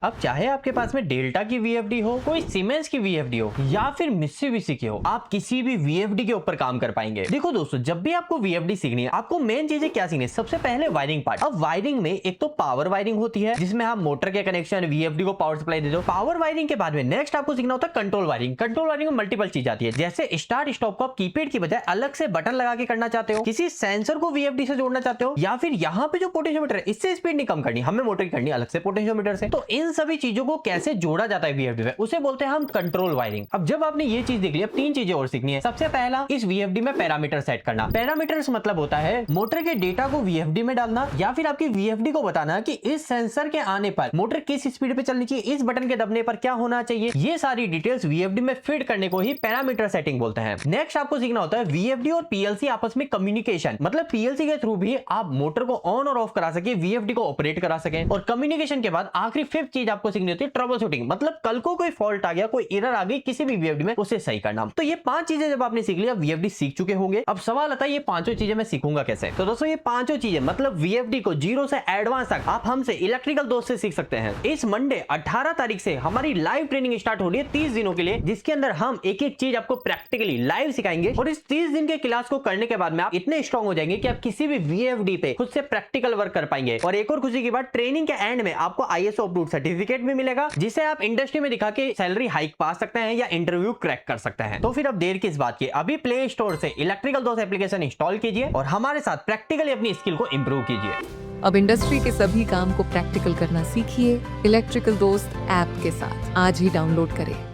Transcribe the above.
अब चाहे आपके पास में डेल्टा की वीएफडी हो, कोई सीमेंस की वीएफडी हो या फिर मित्सुबिशी की हो, आप किसी भी वीएफडी के ऊपर काम कर पाएंगे। देखो दोस्तों, जब भी आपको वीएफडी सीखनी है, आपको मेन चीजें क्या सीखनी है? सबसे पहले वायरिंग पार्ट। अब वायरिंग में एक तो पावर वायरिंग होती है जिसमें आप मोटर के कनेक्शन, वीएफडी को पावर सप्लाई दे दो। पावर वायरिंग के बाद में नेक्स्ट आपको सीखना होता है कंट्रोल वायरिंग। कंट्रोल वायरिंग में मल्टीपल चीज आती है, जैसे स्टार्ट स्टॉप को आप कीपैड की बजाय अलग से बटन लगा के करना चाहते हो, किसी सेंसर को वीएफडी से जोड़ना चाहते हो, या फिर यहाँ पे जो पोटेंशियोमीटर है इससे स्पीड नहीं कम करनी, हमें मोटर की करनी अलग से पोटेंशियोमीटर से। तो इन सभी चीजों को कैसे जोड़ा जाता है वीएफडी में, उसे बोलते हैं हम कंट्रोल वायरिंग। अब जब आपने ये चीज देख ली, अब तीन चीजें और सीखनी है। सबसे पहला, इस वीएफडी में पैरामीटर सेट करना। पैरामीटर्स मतलब होता है मोटर के डेटा को वीएफडी में डालना, या फिर आपकी वीएफडी को बताना कि इस सेंसर के आने पर मोटर किस स्पीड पे चलनी चाहिए, इस बटन के दबने पर क्या होना चाहिए। ये सारी डिटेल्स वीएफडी में फिट करने को ही पैरामीटर सेटिंग बोलते हैं। नेक्स्ट आपको सीखना होता है वीएफडी और पीएलसी आपस में कम्युनिकेशन, मतलब पीएलसी के थ्रू भी आप मोटर को ऑन और ऑफ करा सके, वीएफडी को ऑपरेट करा सके। और कम्युनिकेशन के बाद आखिरी फिफ्थ चीज आपको सीखनी होती है ट्रबल शूटिंग, मतलब कल को कोई फॉल्ट आ गया, कोई एरर आ गई किसी भी वीएफडी में, उसे सही करना। तो ये पांच चीजें जब आपने सीख लिया, वीएफडी सीख चुके होंगे। अब सवाल आता है ये पांचों चीजें मैं सीखूंगा कैसे? तो दोस्तों, ये पांचों चीजें मतलब वीएफडी को जीरो से एडवांस तक आप हमसे इलेक्ट्रिकल दोस्त से सीख सकते हैं। इस मंडे 18 तारीख से हमारी लाइव ट्रेनिंग स्टार्ट हो रही है 30 दिनों के लिए, जिसके अंदर हम एक एक चीज आपको प्रैक्टिकली लाइव सिखाएंगे। और इस 30 दिन के क्लास को करने के बाद में आप इतने स्ट्रांग हो जाएंगे कि आप किसी भी वीएफडी पे खुद से प्रैक्टिकल वर्क कर पाएंगे। और एक और खुशी की बात, ट्रेनिंग के एंड में आपको आईएसओ अप्रूव्ड सर्टिफिकेट भी मिलेगा, जिसे आप इंडस्ट्री में दिखा के सैलरी हाइक पा सकते हैं या इंटरव्यू क्रैक कर सकते हैं। तो फिर अब देर किस बात की, अभी प्ले स्टोर से इलेक्ट्रिकल दोस्त एप्लीकेशन इंस्टॉल कीजिए और हमारे साथ प्रैक्टिकली अपनी स्किल को इंप्रूव कीजिए। अब इंडस्ट्री के सभी काम को प्रैक्टिकल करना सीखिए इलेक्ट्रिकल दोस्त ऐप के साथ। आज ही डाउनलोड करें।